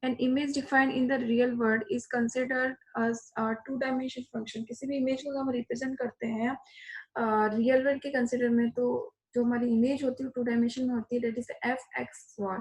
An image defined in the real world is considered as a two-dimensional function. किसी भी image को हम represent करते हैं रियल वर्ल्ड के कंसिडर में, तो जो हमारी इमेज होती है टू डायमेंशन में होती है, that is F X Y,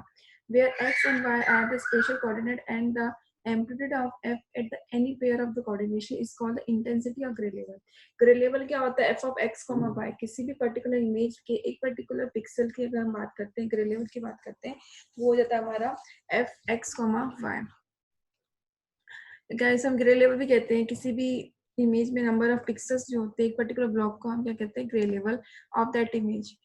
where X and Y are the spatial coordinate and the amplitude of f at the any pair of the coordination is called the intensity of gray level. Grey level क्या होता है? f of x, y, किसी भी particular image के एक particular pixel की अगर हम बात करते हैं, ग्रे लेवल की बात करते हैं, तो वो हो जाता है हमारा f x, y. गाइस हम ग्रे लेवल भी कहते हैं किसी भी इमेज में नंबर ऑफ पिक्सेल्स जो होते हैं एक पर्टिकुलर ब्लॉक को हम क्या कहते हैं? Grey level of that image.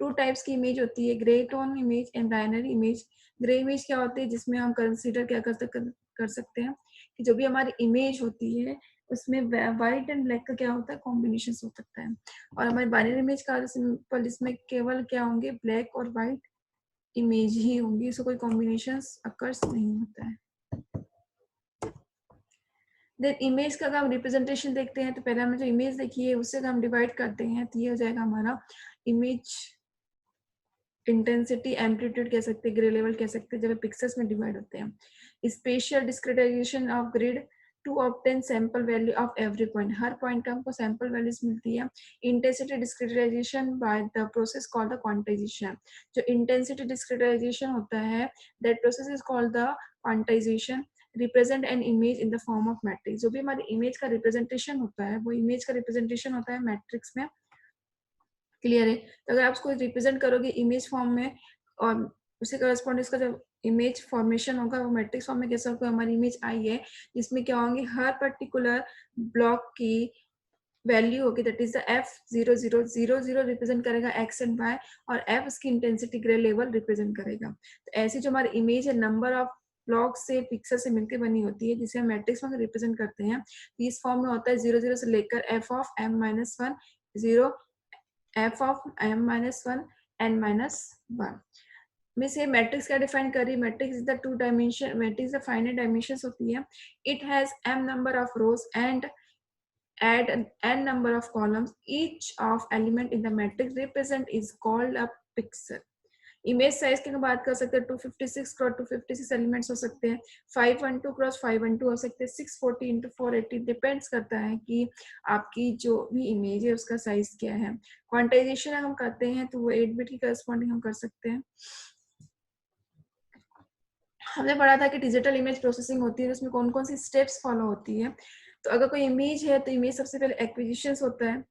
Two types की इमेज होती है, grey tone image and binary image. Grey image क्या होती है? जिसमें हम कंसीडर क्या कर सकते हैं कि जो भी हमारी इमेज होती है उसमें व्हाइट एंड ब्लैक का क्या होता है? कॉम्बिनेशन हो सकता है. और हमारी बाइनरी इमेज का सिंपल, इसमें केवल क्या होंगे? ब्लैक और व्हाइट इमेज ही होंगी, इसमें कोई कॉम्बिनेशन अकर्स नहीं होता है. देन इमेज का अगर हम रिप्रेजेंटेशन देखते हैं तो पहले हमने जो इमेज देखी है उससे अगर हम डिवाइड करते हैं तो ये हो जाएगा हमारा इमेज इंटेंसिटी, एम्पलीट्यूड कह सकते हैं, ग्रे लेवल कह सकते हैं, जब पिक्सेल्स में डिवाइड होते हैं. Spatial discretization of grid to obtain sample value of every point. हर पॉइंट का हमको सैंपल वैल्यूज मिलती है. Intensity discretization by the process called the quantization. जो इंटेंसिटी डिस्क्रिटाइजेशन होता है that process is called the quantization. Represent an image in the form of matrix. जो भी हमारी इमेज का रिप्रेजेंटेशन होता है वो इमेज का रिप्रेजेंटेशन होता है मैट्रिक्स में. क्लियर है? तो अगर आप उसको रिप्रेजेंट करोगे इमेज फॉर्म में और उसे करस्पॉन्ड इसका जब इमेज फॉर्मेशन होगा वो मैट्रिक्स फॉर्म में कैसा होगा? हमारी इमेज आई है जिसमें क्या होंगे? हर पर्टिकुलर ब्लॉक की वैल्यू होगी, that is the f 0 0 0 0 represent करेगा x एंड y, और f उसकी इंटेंसिटी ग्रे लेवल रिप्रेजेंट करेगा. तो ऐसी जो हमारी इमेज है नंबर ऑफ ब्लॉक से पिक्सल से मिलकर बनी होती है जिसे हम मैट्रिक्स में रिप्रेजेंट करते हैं. इस फॉर्म में होता है 0 0 से लेकर f of m-1 0 f of m-1 n-1. Means ये मैट्रिक्स क्या डिफाइन कर रही है? Matrix is the two dimension, matrix the finite dimensions होती है. It has m number of rose and add n number of columns. Each of element in the matrix represent is called a pixel. Image size की बात कर सकते हैं 256 cross 256 elements हो सकते हैं, 512 क्रॉस 512 हो सकते हैं, 640 इंटू 480. डिपेंड्स करता है कि आपकी जो भी इमेज है उसका साइज क्या है. क्वांटाइजेशन हम करते हैं तो वो 8 बिट की करस्पॉन्डिंग हम कर सकते हैं. हमने पढ़ा था कि डिजिटल इमेज प्रोसेसिंग होती है, उसमें कौन कौन सी स्टेप्स फॉलो होती है. तो अगर कोई इमेज है तो इमेज सबसे पहले एक्विजिशन होता है,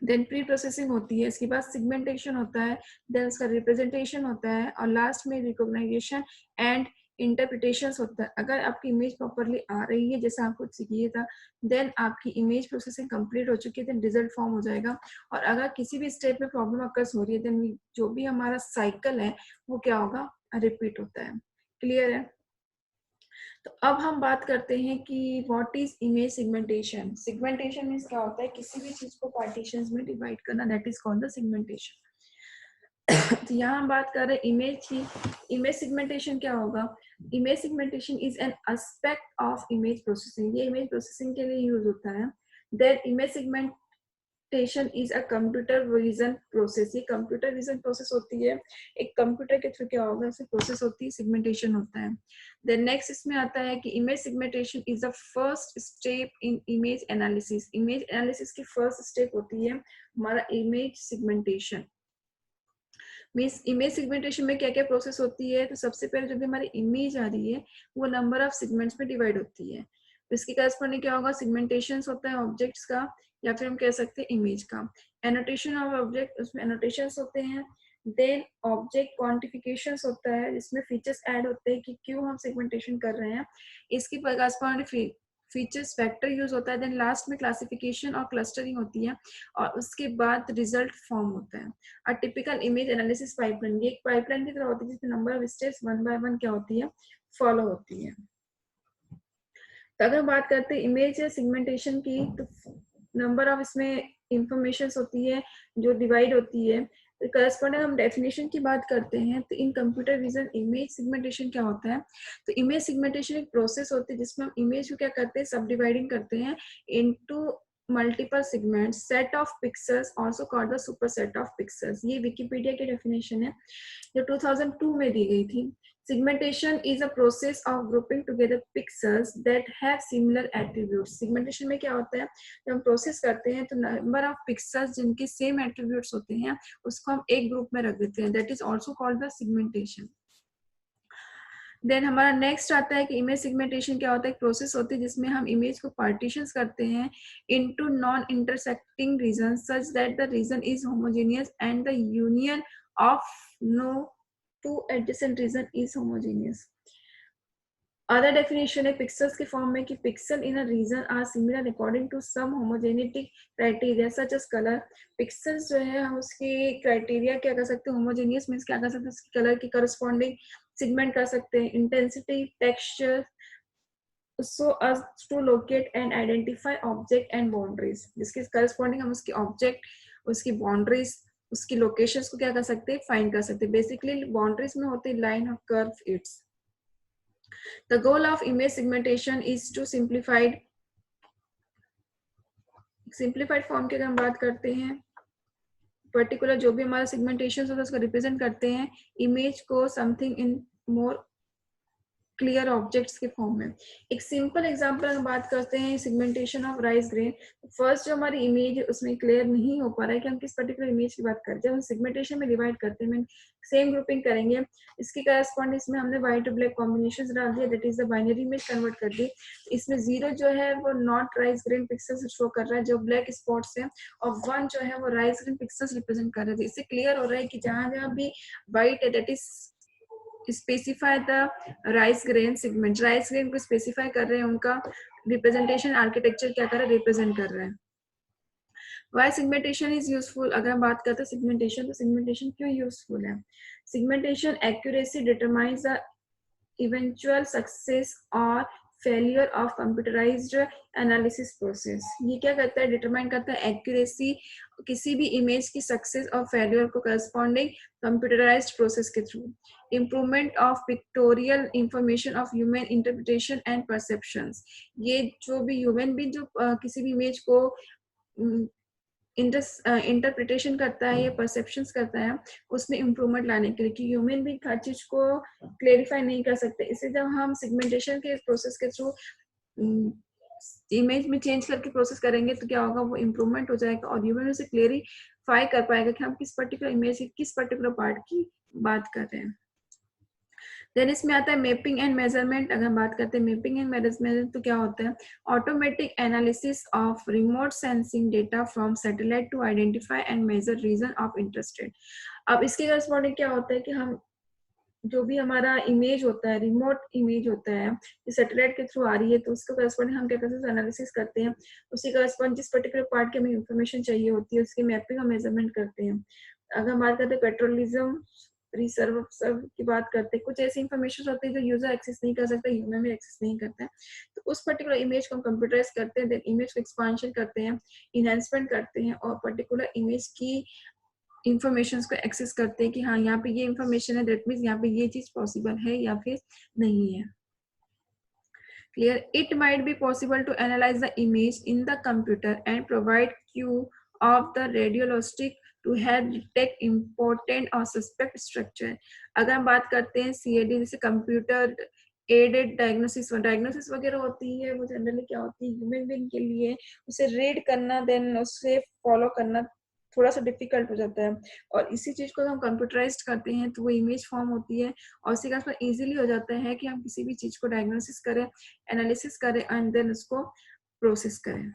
देन प्री प्रोसेसिंग होती है, इसके बाद सिगमेंटेशन होता है, देन उसका रिप्रेजेंटेशन होता है, और लास्ट में रिकॉग्नाइजेशन एंड इंटरप्रिटेशन होता है. अगर आपकी इमेज प्रॉपरली आ रही है जैसा आपको सीखिए था, देन आपकी इमेज प्रोसेसिंग कंप्लीट हो चुकी है, देन रिजल्ट फॉर्म हो जाएगा. और अगर किसी भी स्टेप में प्रॉब्लम अकर्स हो रही है देन जो भी हमारा साइकिल है वो क्या होगा? रिपीट होता है. क्लियर है? तो अब हम बात करते हैं कि what is image segmentation. Segmentation means क्या होता है? किसी भी चीज को पार्टीशंस में डिवाइड करना, that is called the segmentation. तो यहाँ हम बात कर रहे हैं इमेज की. इमेज सिगमेंटेशन क्या होगा? Image segmentation is an aspect of image processing. ये इमेज प्रोसेसिंग के लिए यूज होता है. Then image segmentation is a computer vision process. ये कंप्यूटर विजन प्रोसेस होती है, एक कंप्यूटर के थ्रू क्या होगा उसे प्रोसेस होती है, सिगमेंटेशन होता है. देन नेक्स्ट इसमें आता है कि image segmentation is the first step in image analysis. Image analysis की फर्स्ट स्टेप होती है हमारा image segmentation. Means image segmentation में क्या क्या प्रोसेस होती है? तो सबसे पहले जो भी हमारी इमेज आ रही है वो नंबर ऑफ सेगमेंट्स में डिवाइड होती है. तो इसके करस्पॉन्डिंग क्या होगा? सिगमेंटेशन होता है ऑब्जेक्ट्स का, या फिर हम कह सकते हैं इमेज का. एनोटेशन ऑफ ऑब्जेक्ट, उसमें एनोटेशन होते हैं. देन ऑब्जेक्ट क्वांटिफिकेशन होता है जिसमें फीचर्स ऐड होते हैं कि क्यों हम सेगमेंटेशन कर रहे हैं. इसकी करस्पॉन्डिंग फीचर्स वेक्टर यूज होता है. देन लास्ट में क्लासिफिकेशन और क्लस्टरिंग होती है, और उसके बाद रिजल्ट फॉर्म होता है. A typical image analysis pipeline, ये एक पाइपलाइन की तरह होती है जिसमें number of steps one by one क्या होती है? फॉलो होती है. तो अगर बात करते हैं इमेज सिगमेंटेशन की, तो नंबर ऑफ इसमें इंफॉर्मेशन होती है जो डिवाइड होती है. तो करस्पॉन्डिंग हम डेफिनेशन की बात करते हैं तो इन कंप्यूटर विजन इमेज सिगमेंटेशन क्या होता है? तो इमेज सिगमेंटेशन एक प्रोसेस होती है जिसमें हम इमेज को क्या करते हैं? सब डिवाइडिंग करते हैं into multiple segments, set of pixels also called the superset of pixels. ये विकिपीडिया की डेफिनेशन है जो 2002 में दी गई थी. Segmentation is a process of grouping together pixels that have similar attributes. Segmentation में क्या होता है, जब हम प्रोसेस करते हैं तो नंबर ऑफ पिक्सल्स जिनके सेम एट्रीब्यूट्स होते हैं उसको हम एक ग्रुप में रख देते हैं. That is also called the segmentation. Then हमारा नेक्स्ट आता है कि इमेज सेगमेंटेशन क्या होता है. एक प्रोसेस होती है जिसमें हम इमेज को पार्टीशंस करते हैं into non intersecting regions such that the region is homogeneous and the union of no two adjacent region is homogeneous. Other definition है पिक्सल्स के फॉर्म में कि pixel in a region are similar according to some homogeneity criteria such as colour. Pixels जो है हम उसके criteria क्या कर सकते हैं, होमोजेनियस मीन्स क्या कर सकते हैं, उसकी कलर की करस्पॉन्डिंग सेगमेंट कर सकते हैं. Intensity, texture, so as to locate and identify object and boundaries, जिसके करस्पॉन्डिंग हम उसकी ऑब्जेक्ट, उसकी बाउंड्रीज, उसकी लोकेशंस को क्या कर सकते हैं, फाइंड कर सकते हैं. बेसिकली बाउंड्रीज में होती है लाइन और curve. It's the goal of image segmentation is to simplified form की अगर हम बात करते हैं, पर्टिकुलर जो भी हमारा सेगमेंटेशन होता है उसको रिप्रेजेंट करते हैं इमेज को something in more clear objects के फॉर्म में. एक सिंपल एग्जांपल हम बात करते हैं segmentation of rice grain. First जो हमारी इमेज है उसमें क्लियर नहीं हो पा रहा है कि हम किस पर्टिकुलर इमेज की बात करें. जब हम सेगमेंटेशन में डिवाइड करते हैं, सेम ग्रुपिंग करेंगे, इसकी करस्पॉन्डिंग में हमने व्हाइट और ब्लैक कॉम्बिनेशन डाल दिया, that is the binary image convert कर दी. इसमें 0 जो है वो not rice grain pixels show कर रहा है जो ब्लैक स्पॉट्स है, और 1 जो है वो राइस ग्रेन पिक्सल्स रिप्रेजेंट कर रहे थे. इससे क्लियर हो रहा है कि जहां जहां भी व्हाइट है that is specify the rice grain segment. Rice grain को स्पेसिफाई कर रहे हैं, उनका रिप्रेजेंटेशन आर्किटेक्चर क्या कर रहा है, रिप्रेजेंट कर रहे हैं. Why segmentation is useful. अगर हम बात करते हैं सेगमेंटेशन, तो सेगमेंटेशन क्यों यूजफुल है. Segmentation accuracy determines the eventual success और failure of computerized analysis process. ये क्या करता है, डिटरमाइन करता है एक्यूरेसी, किसी भी इमेज की सक्सेस और फेलियर को करस्पॉन्डिंग कंप्यूटराइज्ड प्रोसेस के through. Improvement of pictorial information of human interpretation and perceptions. ये जो भी ह्यूमन भी जो किसी भी इमेज को इंटरप्रिटेशन करता है या परसेप्शंस करता है, उसमें इम्प्रूवमेंट लाने के लिए, कि ह्यूमन भी हर चीज को क्लेरिफाई नहीं कर सकते. इसे जब हम सेगमेंटेशन के प्रोसेस के थ्रू इमेज में चेंज करके प्रोसेस करेंगे तो क्या होगा, वो इम्प्रूवमेंट हो जाएगा और ह्यूमन उसे क्लेरिफाई कर पाएगा कि हम किस पर्टिकुलर इमेज की किस पर्टिकुलर पार्ट की बात कर रहे हैं. देन इसमें आता है मैपिंग एंड मेजरमेंट. अगर हम बात करते हैं मैपिंग एंड मेजरमेंट तो क्या होता है, automatic analysis of remote sensing data from satellite to identify and measure region of interested. अब इसके करस्पॉन्डिंग क्या होता है कि हम जो भी हमारा इमेज होता है, रिमोट इमेज होता है, सैटेलाइट के थ्रू आ रही है, तो उसको करस्पॉन्डिंग हम क्या करते हैं, एनालिसिस करते हैं, उसी करस्पॉन्ड जिस पर्टिकुलर पार्ट की हमें इंफॉर्मेशन चाहिए होती है उसकी मैपिंग और मेजरमेंट करते हैं. अगर हम बात करते हैं पेट्रोलिज्म रिसर्व की बात करते हैं, कुछ ऐसी इंफॉर्मेशन होती है जो यूजर एक्सेस नहीं कर सकता, ह्यूमन भी एक्सेस नहीं करता है, तो उस पर्टिकुलर इमेज को हम कंप्यूटराइज करते हैं, देन इमेज को एक्सपांशन करते हैं, इनहेंसमेंट करते हैं और पर्टिकुलर इमेज की इंफॉर्मेशन को एक्सेस करते हैं कि हाँ यहाँ पे ये इंफॉर्मेशन है, दैट मीन्स यहाँ पे ये चीज पॉसिबल है या फिर नहीं है. Clear. It might be possible to analyze the image in the computer and provide cue of the radiologist to help detect important or suspect structure. अगर हम बात करते हैं CAD जैसे कंप्यूटर एडेड डायग्नोसिस वगैरह होती है, वो जनरली क्या होती है, ह्यूमन बीइंग के लिए उसे रीड करना देन उसे फॉलो करना थोड़ा सा डिफिकल्ट हो जाता है, और इसी चीज को हम कंप्यूटराइज्ड करते हैं तो वो इमेज फॉर्म होती है और इसी का इजीली हो जाता है कि हम किसी भी चीज को डायग्नोसिस करें, एनालिसिस करें एंड देन उसको प्रोसेस करें.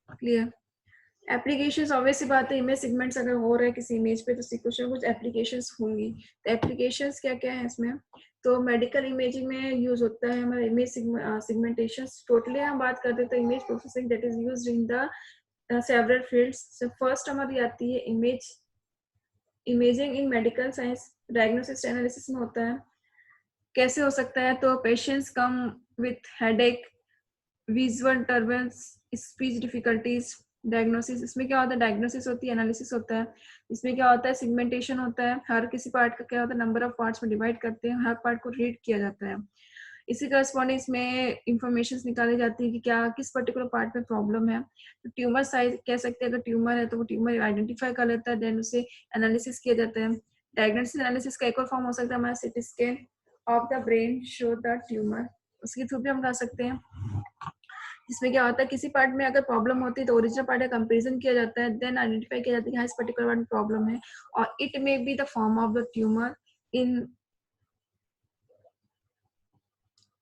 क्लियर. एप्लीकेशंस ऑब्वियस सी बात है, इमेज सेगमेंट्स अगर हो रहा है किसी इमेज पे तो कुछ ना कुछ एप्लीकेशंस होंगी. तो एप्लीकेशंस क्या क्या है इसमें, तो मेडिकल इमेजिंग में यूज होता है हमारा इमेज सेगमेंटेशन. टोटली हम बात करते हैं तो image processing that is used in the several fields. So first हमारी आती है imaging in medical science, diagnosis analysis में होता है. कैसे हो सकता है, तो patients come with headache, visual disturbance, speech difficulties. Diagnosis, इसमें क्या होता है, डायग्नोसिस होती है, एनालिसिस होता है. इसमें क्या होता है, सेगमेंटेशन होता है, हर किसी पार्ट का क्या होता है, नंबर ऑफ पार्ट्स में डिवाइड करते हैं, हर पार्ट को रीड किया जाता है. इसी करस्पॉन्डिंग में इंफॉर्मेशन निकाली जाती है कि क्या किस पर्टिकुलर पार्ट में प्रॉब्लम है। तो ट्यूमर साइज कह सकते हैं, अगर ट्यूमर है तो वो ट्यूमर आइडेंटिफाई कर लेता है, देन उसे एनालिसिस किया जाता है। डायग्नोसिस एनालिसिस का एक और फॉर्म हो सकता है हमारा CT scan of the brain show the tumour, उसके थ्रू भी हम कर सकते हैं। इसमें क्या होता है, किसी पार्ट में अगर प्रॉब्लम होती है तो ओरिजिनल पार्ट का कंपेरिजन किया जाता है, देन आइडेंटिफाई किया जाता है कि हाँ इस पर्टिकुलर पार्ट में प्रॉब्लम है, और it may be the form of the tumour. In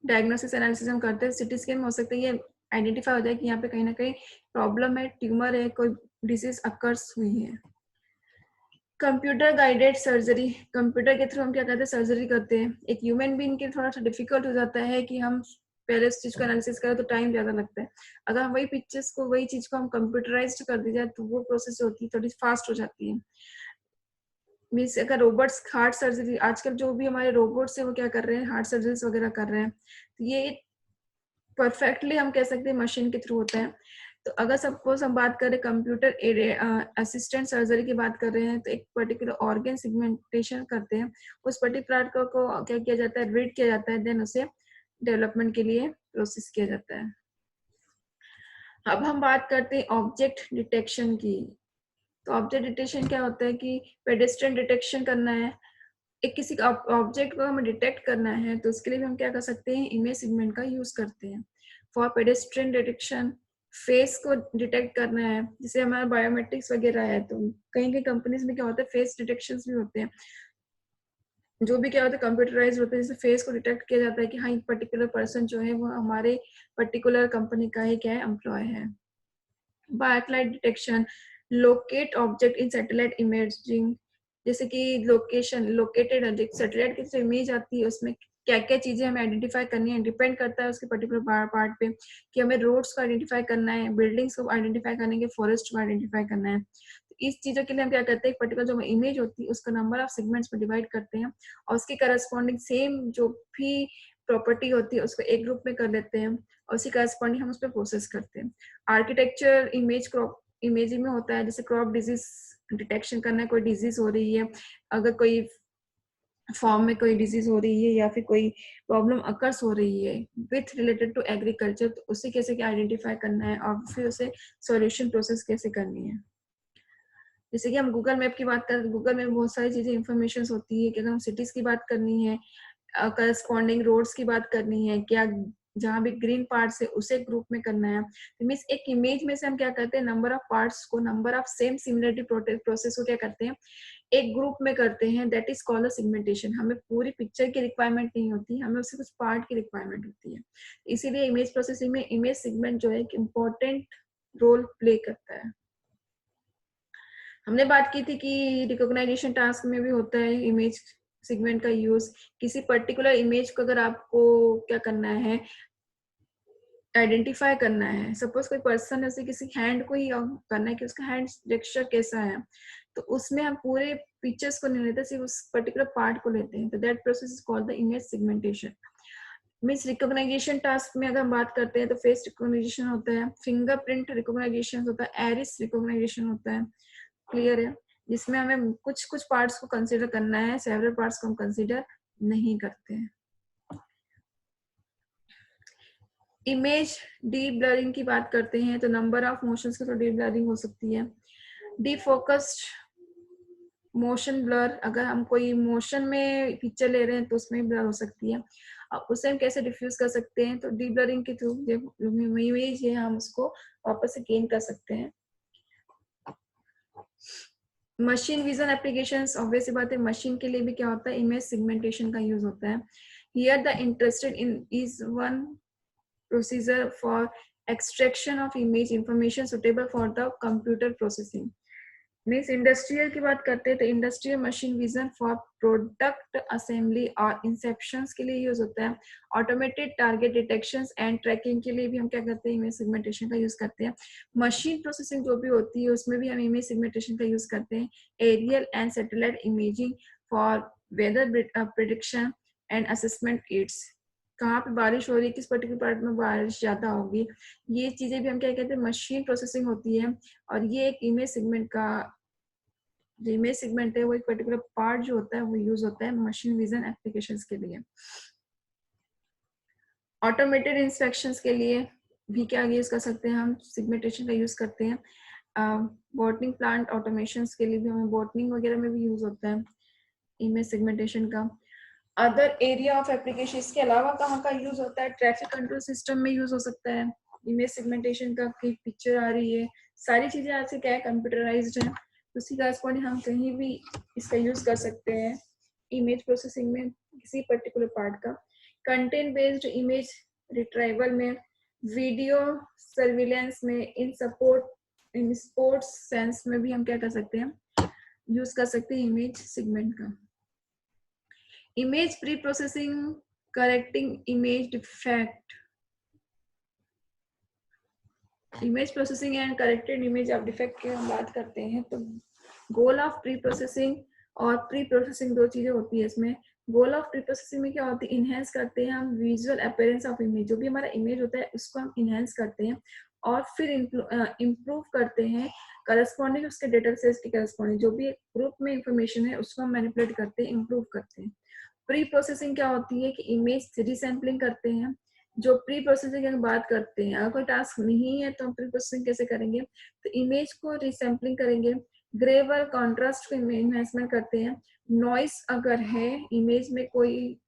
diagnosis analysis हम करते हैं, सिटी स्कैन में हो सकता है ये आइडेंटिफाई हो जाए कि यहाँ पे कहीं ना कहीं प्रॉब्लम है, ट्यूमर है, कोई डिजीज अकर्स हुई है। कंप्यूटर गाइडेड सर्जरी, कंप्यूटर के थ्रू हम क्या करते हैं, सर्जरी करते हैं। एक ह्यूमन बीइंग के थोड़ा सा डिफिकल्ट हो जाता है कि हम पहले उस चीज को एनालिसिस करें तो टाइम ज्यादा लगता है। अगर हम वही पिक्चर्स को, वही चीज को हम कंप्यूटराइज्ड कर दी जाए तो वो प्रोसेस होती है थोड़ी फास्ट हो जाती है। मीन्स अगर रोबोट्स हार्ट सर्जरी, आजकल जो भी हमारे रोबोट्स है वो क्या कर रहे हैं, हार्ट सर्जरीज वगैरह कर रहे हैं, तो ये परफेक्टली हम कह सकते हैं मशीन के थ्रू होता है। तो अगर सपोज हम बात करें कंप्यूटर असिस्टेंट सर्जरी की बात कर रहे हैं, तो एक पर्टिकुलर ऑर्गन सिगमेंटेशन करते हैं, उस पर्टिकुलर को क्या किया जाता है, रीड किया जाता है, देन उसे डेवलपमेंट के लिए प्रोसेस किया जाता है। अब हम बात करते हैं ऑब्जेक्ट डिटेक्शन की। तो ऑब्जेक्ट डिटेक्शन क्या होता है कि पेडेस्ट्रियन डिटेक्शन करना है, एक किसी ऑब्जेक्ट को हमें डिटेक्ट करना है, तो उसके लिए भी हम क्या कर सकते हैं, इमेज सिगमेंट का यूज करते हैं। फॉर पेडेस्ट्रियन डिटेक्शन, फेस को डिटेक्ट करना है, जैसे हमारा बायोमेट्रिक्स वगैरह है, तो कहीं कहीं कंपनीज में क्या होता है फेस डिटेक्शन भी होते हैं, जो भी क्या होता है कंप्यूटराइज होता है, जैसे फेस को डिटेक्ट किया जाता है कि हाँ एक पर्टिकुलर पर्सन जो है वो हमारे पर्टिकुलर कंपनी का ही क्या है, एम्प्लॉय है। Biolight detection, locate object in satellite imaging, जैसे कि लोकेशन, लोकेटेड सैटेलाइट की जो इमेज आती है उसमें क्या क्या चीजें हमें आइडेंटिफाई करनी है, डिपेंड करता है उसके पर्टिकुलर पार्ट पे, कि हमें रोड्स को आइडेंटिफाई करना है, बिल्डिंग्स को आइडेंटिफाई करना है, फॉरेस्ट को आइडेंटिफाई करना है। तो इस चीजों के लिए हम क्या करते हैं, पर्टिकुलर जो इमेज होती है उसका नंबर ऑफ सेगमेंट्स में डिवाइड करते हैं, और उसके करस्पॉन्डिंग सेम जो भी प्रॉपर्टी होती है उसको एक ग्रुप में कर लेते हैं, और उसी करस्पॉन्डिंग हम उस पर प्रोसेस करते हैं। आर्किटेक्चर इमेज क्रॉप इमेजिंग में होता है, जैसे क्रॉप डिजीज डिटेक्शन करना है, कोई डिजीज हो रही है, अगर कोई फॉर्म में कोई डिजीज हो रही है या फिर कोई प्रॉब्लम अकर्स हो रही है विथ रिलेटेड टू एग्रीकल्चर, तो उसे कैसे आइडेंटिफाई करना है और फिर उसे सॉल्यूशन प्रोसेस कैसे करनी है। जैसे कि हम गूगल मैप की बात करें, गूगल में बहुत सारी चीजें इंफॉर्मेशन होती है कि अगर हम सिटीज की बात करनी है, करस्पॉन्डिंग रोड्स की बात करनी है, क्या जहाँ भी ग्रीन पार्ट्स है उसे ग्रुप में करना है, तो मीन्स एक इमेज में से हम क्या करते हैं, नंबर ऑफ पार्ट्स को, number of same similarity process को क्या करते हैं, एक ग्रुप में करते हैं, दैट इज कॉल्ड सिगमेंटेशन। हमें पूरी पिक्चर की रिक्वायरमेंट नहीं होती, हमें उससे कुछ पार्ट की रिक्वायरमेंट होती है, इसीलिए इमेज प्रोसेसिंग में इमेज सिगमेंट जो है एक इम्पोर्टेंट रोल प्ले करता है। हमने बात की थी कि रिकॉग्नाइजेशन टास्क में भी होता है इमेज सिगमेंट का यूज, किसी पर्टिकुलर इमेज को अगर आपको क्या करना है, आइडेंटिफाई करना है, सपोज कोई पर्सन है उसे किसी हैंड को ही करना है कि उसका हैंड टेक्सचर कैसा है, तो उसमें हम पूरे पिक्चर्स को नहीं लेते, सिर्फ उस पर्टिकुलर पार्ट को लेते हैं, तो that process is called the image segmentation. Means recognization task में अगर हम बात करते हैं तो फेस रिकॉग्नाइजेशन होता है, फिंगरप्रिंट रिकॉग्नाइजेशन होता है, एरिस रिकॉग्नाइजेशन होता है, क्लियर है, जिसमें हमें कुछ कुछ पार्ट्स को कंसीडर करना है, सेवरल पार्ट्स को हम कंसीडर नहीं करते हैं। इमेज डीप ब्लरिंग की बात करते हैं तो नंबर ऑफ मोशंस के थ्रू डीप ब्लरिंग हो सकती है। डीफोकस्ड मोशन ब्लर, अगर हम कोई मोशन में पिक्चर ले रहे हैं तो उसमें ब्लर हो सकती है, अब उसे हम कैसे डिफ्यूज कर सकते हैं, तो डीप ब्लरिंग के थ्रू जो इमेज है हम उसको वापस से गेन कर सकते हैं। मशीन विजन एप्लीकेशंस, ऑब्वियस बात है मशीन के लिए भी क्या होता है, इमेज सिगमेंटेशन का यूज होता है। Here the interested in is one procedure for extraction of image information suitable for the computer processing. Means industrial की बात करते हैं तो industrial machine vision for product assembly और इंसेप्शंस के लिए यूज होता है। Automated target detections and trekking के लिए भी हम क्या करते हैं, इमेज सिगमेंटेशन का यूज करते हैं। मशीन प्रोसेसिंग जो भी होती है उसमें भी हम इमेज सिगमेंटेशन का यूज करते हैं। Aerial and satellite imaging for weather prediction and assessment aids, कहाँ पे बारिश हो रही है, किस पर्टिकुलर पार्ट में बारिश ज्यादा होगी, ये चीजें भी हम क्या कहते हैं, मशीन प्रोसेसिंग होती है। और ये एक इमेज सेगमेंट का, जो इमेज सेगमेंट है वो एक पर्टिकुलर पार्ट जो होता है वो यूज होता है मशीन विजन एप्लीकेशंस के लिए। ऑटोमेटेड इंस्पेक्शंस के लिए भी क्या यूज कर सकते हैं हम, सेगमेंटेशन का यूज करते हैं। बॉटनिंग प्लांट ऑटोमेशंस के लिए भी हमें बॉटनिंग वगैरह में भी यूज होता है इमेज सेगमेंटेशन का। अदर एरिया ऑफ एप्लीकेशन, इसके अलावा कहाँ का यूज होता है, ट्रैफिक कंट्रोल सिस्टम में यूज हो सकता है इमेज सेगमेंटेशन का, कि पिक्चर आ रही है, सारी चीजें आज से क्या है कंप्यूटराइज्ड है, उसी का कॉरेस्पॉन्डिंग हम कहीं भी इसका यूज कर सकते हैं इमेज प्रोसेसिंग में किसी पर्टिकुलर पार्ट का। कंटेंट बेस्ड इमेज रिट्राइवल में, वीडियो सर्विलेंस में, इन सपोर्ट इन स्पोर्ट्स सेंस में भी हम क्या कर सकते हैं, यूज कर सकते हैं इमेज सेगमेंट का। Image pre processing, correcting image defect, image processing and corrected image of defect की हम बात करते हैं तो गोल ऑफ प्री प्रोसेसिंग और प्री प्रोसेसिंग दो चीजें होती है इसमें। गोल ऑफ प्री प्रोसेसिंग में क्या होती है, इनहेंस करते हैं हम विजुअल अपीयरेंस ऑफ इमेज, जो भी हमारा इमेज होता है उसको हम इनहेंस करते हैं और फिर इम्प्रूव करते हैं करस्पॉन्डिंग उसके डेटा सेट्स के करस्पॉन्डिंग, जो भी ग्रुप में इंफॉर्मेशन है उसको हम मैनिपुलेट करते हैं, इम्प्रूव करते हैं। प्री प्रोसेसिंग क्या होती है कि इमेज रीसैम्पलिंग करते हैं। जो प्री प्रोसेसिंग की बात करते हैं, अगर कोई टास्क नहीं है तो हम प्री प्रोसेसिंग कैसे करेंगे, तो इमेज को रीसैम्पलिंग करेंगे, ग्रेवर कॉन्ट्रास्ट को इन्हेंसमेंट करते हैं। नॉइस अगर है इमेज में, कोई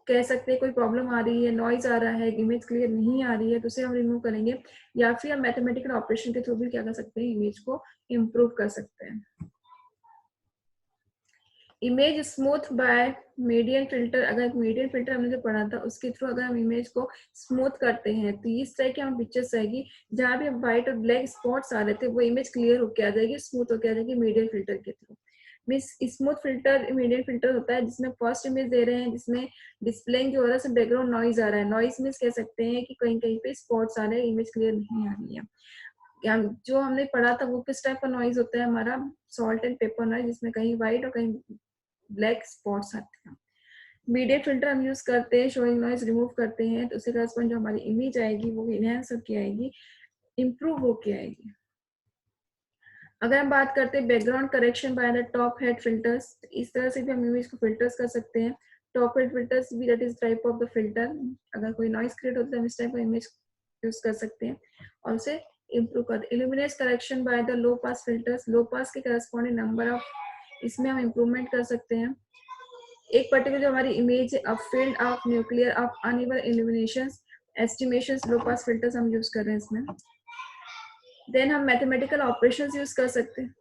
कह सकते हैं कोई प्रॉब्लम आ रही है, नॉइज आ रहा है, इमेज क्लियर नहीं आ रही है, तो उसे हम रिमूव करेंगे, या फिर हम मैथमेटिकल ऑपरेशन के थ्रू भी क्या कर सकते हैं, इमेज को इम्प्रूव कर सकते हैं। Image smooth by median filter, अगर मीडियन फिल्टर हमने जो पढ़ा था उसके थ्रू अगर हम इमेज को स्मूथ करते हैं तो इस तरह की हम पिक्चर्स आएगी, जहाँ भी व्हाइट और ब्लैक स्पॉट्स आ रहे थे वो इमेज क्लियर होके आ जाएगी, स्मूथ होके आ जाएगी मीडियन फिल्टर के through. Means smooth filter median filter होता है जिसमें फर्स्ट इमेज दे रहे हैं, जिसमें डिस्प्लेइंग जो हो रहा है बैकग्राउंड नॉइज आ रहा है, नॉइज मीन्स कह सकते हैं कि कहीं कहीं पे स्पॉट्स आ रहे हैं, इमेज क्लियर नहीं आ रही है। जो हमने पढ़ा था वो किस टाइप का नॉइज होता है हमारा, सॉल्ट एंड पेपर नॉइज, जिसमें कहीं व्हाइट और कहीं ब्लैक स्पॉट्स आते हैं। मीडियम फिल्टर हम यूज करते हैं, शोइंग नॉइज रिमूव करते हैं, तो उसके करस्पॉन्ड जो हमारी इमेज आएगी वो इनहेंस होके आएगी, इम्प्रूव होके आएगी। अगर हम बात करते हैं background correction by the top head filters, इस तरह से भी हम इमेज को फिल्टर्स कर सकते हैं। टॉप हेड फिल्टर्स भी that is type of the filter, अगर कोई नॉइज क्रिएट होता है हम इस टाइप का इमेज यूज कर सकते हैं और उसे इम्प्रूव कर। Illuminate correction by the low pass filters, low pass के करस्पॉन्डिंग नंबर ऑफ, इसमें हम इम्प्रूवमेंट कर सकते हैं। एक पर्टिकुलर जो हमारी इमेज है, field of nuclear of uneven illuminations, estimations, low pass filters हम यूज कर रहे हैं इसमें। देन हम मैथमेटिकल ऑपरेशंस यूज कर सकते हैं।